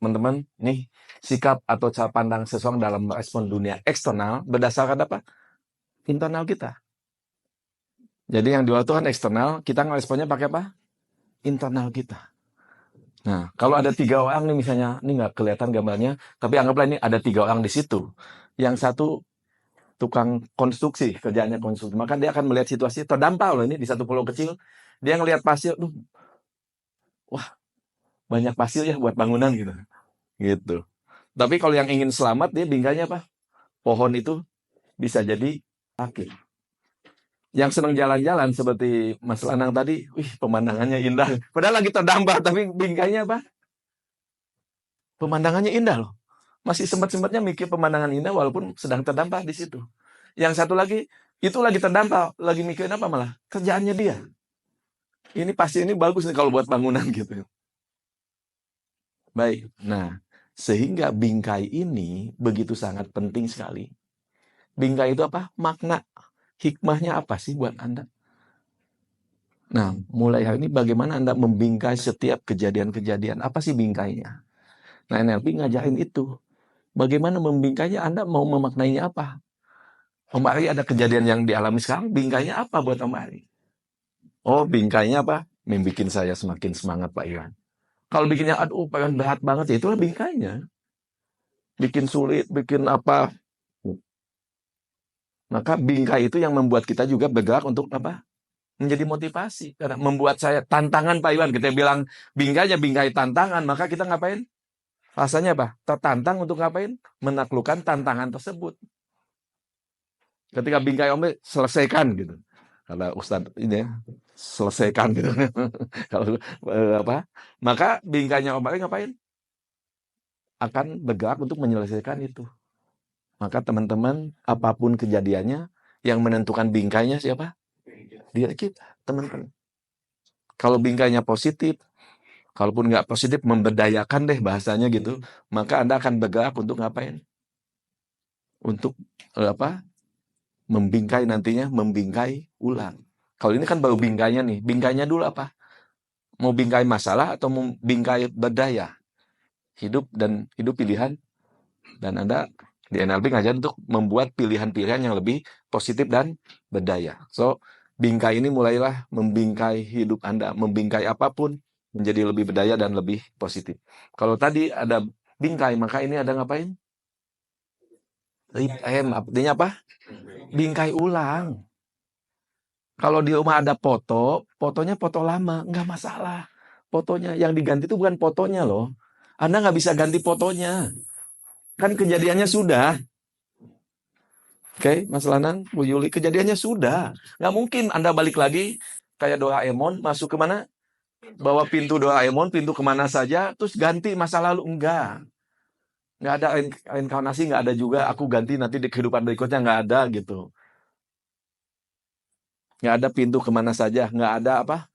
teman-teman, nih sikap atau cara pandang seseorang dalam merespon dunia eksternal berdasarkan apa? Internal kita. Jadi yang di luar itu kan eksternal, kita ngeresponnya pakai apa? Internal kita. Nah, kalau ada 3 orang nih misalnya, ini nggak kelihatan gambarnya, tapi anggaplah ini ada 3 orang di situ. Yang satu tukang konstruksi, kerjaannya konstruksi. Maka dia akan melihat situasi terdampar loh ini di satu pulau kecil. Dia ngelihat pasir, wah banyak pasir ya buat bangunan gitu. Gitu. Tapi kalau yang ingin selamat, dia bingkainya apa? Pohon itu bisa jadi akil. Yang senang jalan-jalan seperti Mas Lanang tadi, wih pemandangannya indah. Padahal lagi terdampar, tapi bingkainya apa? Pemandangannya indah loh. Masih sempat-sempatnya mikir pemandangan indah walaupun sedang terdampar di situ. Yang satu lagi, itu lagi terdampar, lagi mikirin apa malah? Kerjaannya dia. Ini pasti ini bagus nih kalau buat bangunan gitu. Baik, nah sehingga bingkai ini begitu sangat penting sekali. Bingkai itu apa? Makna, hikmahnya apa sih buat Anda? Nah, mulai hari ini bagaimana Anda membingkai setiap kejadian-kejadian? Apa sih bingkainya? Nah, NLP ngajarin itu. Bagaimana membingkainya? Anda mau memaknainya apa? Om Ari ada kejadian yang dialami sekarang, bingkainya apa buat Om Ari? Oh, bingkainya apa? Membikin saya semakin semangat, Pak Iwan. Kalau bikinnya, aduh, Pak Iwan berat banget, ya itulah bingkainya. Bikin sulit, bikin apa. Maka bingkai itu yang membuat kita juga bergerak untuk apa? Menjadi motivasi. Karena membuat saya tantangan, Pak Iwan. Kita bilang bingkainya bingkai tantangan, maka kita ngapain? Rasanya apa? Tertantang untuk ngapain? Menaklukkan tantangan tersebut. Ketika bingkai Om selesaikan gitu. Kalau Ustadz ini ya, selesaikan gitu. Kalau apa? Maka bingkainya Om Ari ngapain? Akan bergerak untuk menyelesaikan itu. Maka teman-teman, apapun kejadiannya, yang menentukan bingkainya siapa? Diri kita, teman-teman. Kalau bingkainya positif, kalaupun nggak positif, memberdayakan deh bahasanya gitu, maka Anda akan bergerak untuk ngapain? Untuk apa? Membingkai nantinya, membingkai ulang. Kalau ini kan baru bingkainya nih. Bingkainya dulu apa? Mau bingkai masalah atau mau bingkai berdaya? Hidup pilihan. Dan Anda di NLP ngajarin untuk membuat pilihan-pilihan yang lebih positif dan berdaya. So, bingkai ini mulailah membingkai hidup Anda, membingkai apapun menjadi lebih berdaya dan lebih positif. Kalau tadi ada bingkai, maka ini ada ngapain? Artinya apa? Bingkai ulang. Kalau di rumah ada fotonya foto lama, nggak masalah. Fotonya yang diganti itu bukan fotonya loh. Anda nggak bisa ganti fotonya. Kan kejadiannya sudah. Oke, Mas Lanang, Bu Yuli, kejadiannya sudah. Nggak mungkin Anda balik lagi kayak Doraemon, masuk kemana? Bawa pintu Doraemon, pintu kemana saja, terus ganti masa lalu. Enggak. Nggak ada reinkarnasi, nggak ada juga. Aku ganti nanti di kehidupan berikutnya, nggak ada gitu. Nggak ada pintu kemana saja, nggak ada apa?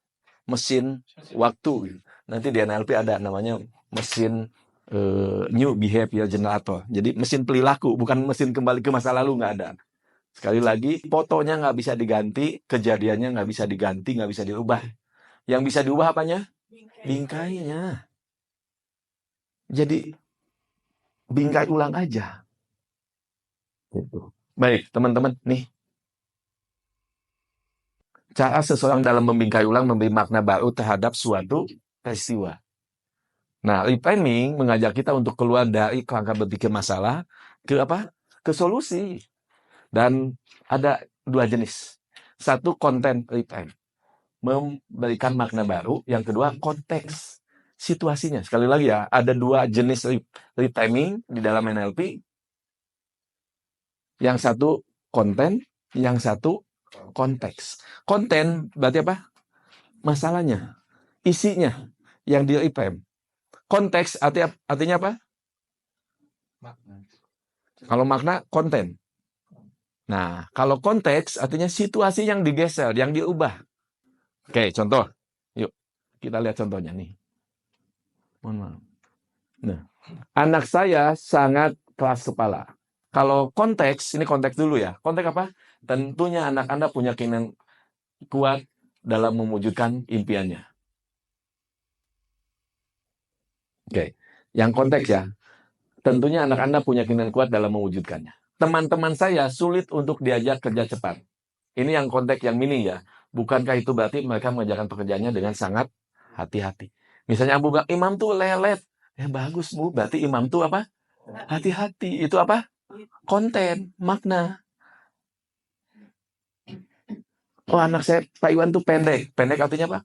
Mesin waktu. Nanti di NLP ada namanya mesin new behavior generator. Jadi mesin perilaku, bukan mesin kembali ke masa lalu, nggak ada. Sekali lagi, fotonya nggak bisa diganti, kejadiannya nggak bisa diganti, nggak bisa dirubah. Yang bisa diubah apanya? Bingkainya. Jadi, bingkai ulang aja. Gitu. Baik, teman-teman, nih. Cara seseorang dalam membingkai ulang memberi makna baru terhadap suatu peristiwa. Nah, reframing mengajak kita untuk keluar dari kerangka berpikir masalah ke apa? Ke solusi. Dan ada 2 jenis. Satu, konten reframe. Memberikan makna baru. Yang kedua, konteks. Situasinya. Sekali lagi ya, ada 2 jenis reframing di dalam NLP. Yang satu konten, yang satu konteks. Konten berarti apa? Masalahnya, isinya yang di reframe. Konteks artinya apa? Kalau makna, konten. Nah, kalau konteks artinya situasi yang digeser, yang diubah. Oke, contoh. Yuk, kita lihat contohnya nih. Mohon maaf. Nah, anak saya sangat keras kepala. Kalau konteks, ini konteks dulu ya. Konteks apa? Tentunya anak Anda punya keinginan kuat dalam mewujudkan impiannya. Oke. Yang konteks ya. Tentunya anak Anda punya keinginan kuat dalam mewujudkannya. Teman-teman saya sulit untuk diajak kerja cepat. Ini yang konteks yang mini ya. Bukankah itu berarti mereka mengerjakan pekerjaannya dengan sangat hati-hati? Misalnya Abu bilang, imam tuh lelet. Bagus Bu, berarti imam tuh apa? Hati-hati. Itu apa? Konten, makna. Oh, anak saya Pak Iwan tuh pendek. Pendek artinya apa?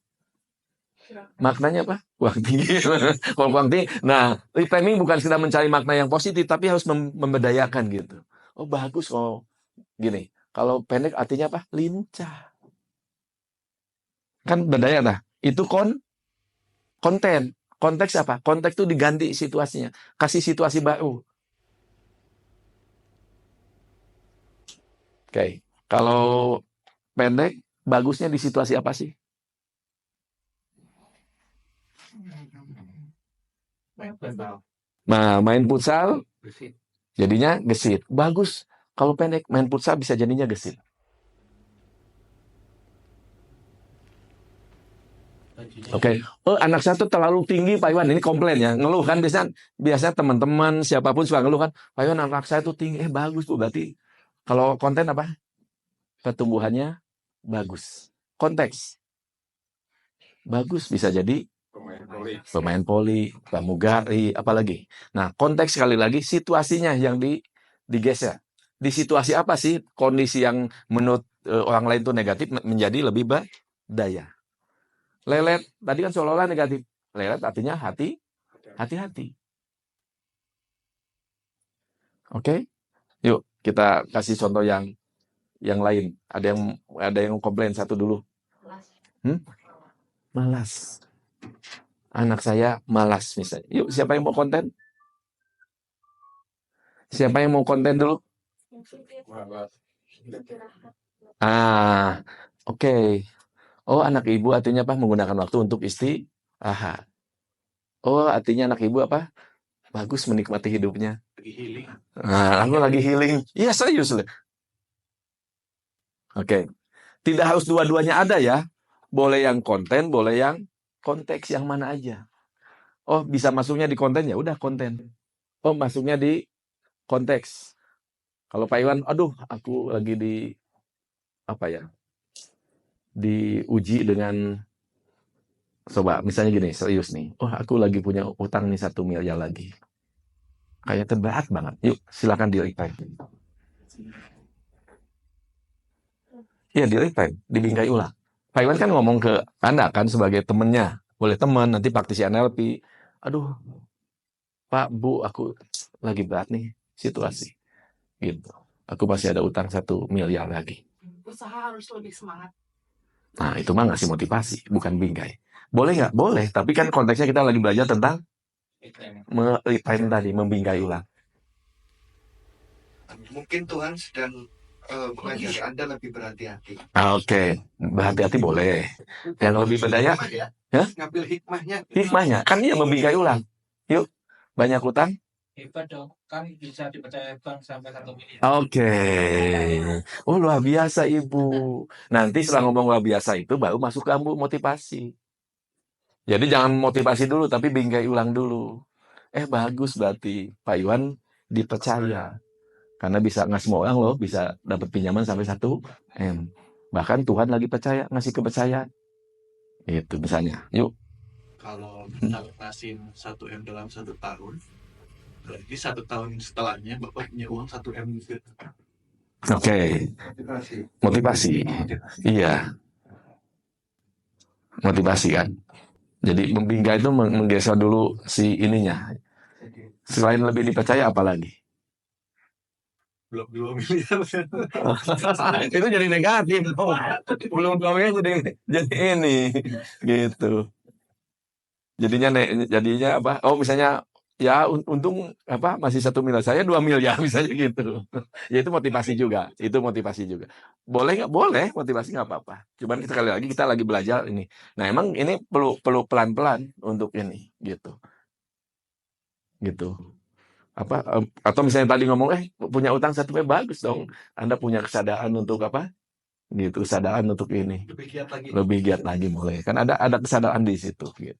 Maknanya apa? Kurang tinggi. Kalau kurang tinggi. Nah, reframing bukan sekedar mencari makna yang positif, tapi harus membedayakan gitu. Oh, bagus kalau gini. Kalau pendek artinya apa? Lincah. Kan berdaya nah. Itu konten. Konteks apa? Konteks itu diganti situasinya. Kasih situasi baru. Oke. Kalau pendek, bagusnya di situasi apa sih? Nah, main futsal, jadinya gesit. Bagus. Kalau pendek, main futsal bisa jadinya gesit. Oke. Oh, anak saya tuh terlalu tinggi, Pak Iwan. Ini komplain ya. Ngeluh kan biasanya teman-teman siapapun suka ngeluh kan. Pak Iwan, anak saya tuh tinggi. Bagus tuh. Berarti kalau konten apa? Pertumbuhannya bagus. Konteks. Bagus bisa jadi pemain voli, pramugari, apalagi. Nah, konteks sekali lagi situasinya yang digeser. Di situasi apa sih kondisi yang menurut orang lain itu negatif menjadi lebih berdaya? Lelet, tadi kan seolah-olah negatif. Lelet artinya hati-hati. Oke? Yuk, kita kasih contoh yang lain. Ada yang komplain satu dulu. Malas. Anak saya malas misalnya. Yuk, siapa yang mau konten? Siapa yang mau konten dulu? Oke. Oh, anak ibu artinya apa? Menggunakan waktu untuk istirahat. Oh, artinya anak ibu apa? Bagus menikmati hidupnya. Nah, aku lagi healing. Iya, serius loh. Oke. Tidak harus dua-duanya ada ya. Boleh yang konten, boleh yang konteks, yang mana aja. Oh, bisa masuknya di konten, ya udah konten. Oh, masuknya di konteks. Kalau Pak Iwan, aduh, aku lagi diuji dengan, coba misalnya gini, serius nih. Oh, aku lagi punya utang nih 1 miliar lagi. Kayak terberat banget. Yuk, silakan di-reply. Iya, di-reply, dibingkai ulang. Pak Iwan kan ngomong ke Anda kan sebagai temennya. Boleh teman, nanti praktisi NLP. Aduh, Pak, Bu, aku lagi berat nih situasi. Gitu. Aku masih ada utang 1 miliar lagi. Usaha harus lebih semangat. Nah, itu mah ngasih motivasi, bukan bingkai. Boleh nggak? Boleh. Tapi kan konteksnya kita lagi belajar tentang reframe tadi, membingkai ulang. Mungkin Tuhan sedang mengajari Anda lebih berhati-hati. Oke. Berhati-hati boleh. Yang lebih berdaya, ya? Ngambil hikmahnya. Hikmahnya, kan dia membingkai ulang. Yuk, banyak utang? Hebat dong, kan bisa dipercaya bank sampai 1 miliar. Oke. Oh, luar biasa Ibu. Nanti setelah ngomong luar biasa itu baru masuk ke motivasi. Jadi jangan motivasi dulu, tapi bingkai ulang dulu. Bagus berarti Pak Iwan dipercaya. Karena bisa ngasih semua orang loh, bisa dapat pinjaman sampai 1 M. Bahkan Tuhan lagi percaya, ngasih kepercayaan. Itu misalnya. Yuk. Kalau kita lunasin 1 M dalam 1 tahun, berarti 1 tahun setelahnya Bapak punya uang 1 M juga. Oke. Motivasi. Iya. Motivasi kan. Jadi membingkai itu menggeser dulu si ininya. Selain lebih dipercaya apa lagi? Belum 2 miliar. Itu jadi negatif. Belum 2 miliar jadi ini. Gitu. Jadinya apa? Oh, misalnya ya untung apa masih 1 miliar, saya 2 miliar misalnya gitu. Ya itu motivasi juga. Boleh nggak? Boleh, motivasi nggak apa-apa. Cuman sekali lagi kita lagi belajar ini. Nah, emang ini perlu pelan-pelan untuk ini gitu. Apa atau misalnya tadi ngomong punya utang 1 miliar, bagus dong. Anda punya kesadaran untuk apa? Gitu, kesadaran untuk ini. Lebih giat lagi. Lebih giat lagi boleh. Kan ada kesadaran di situ gitu.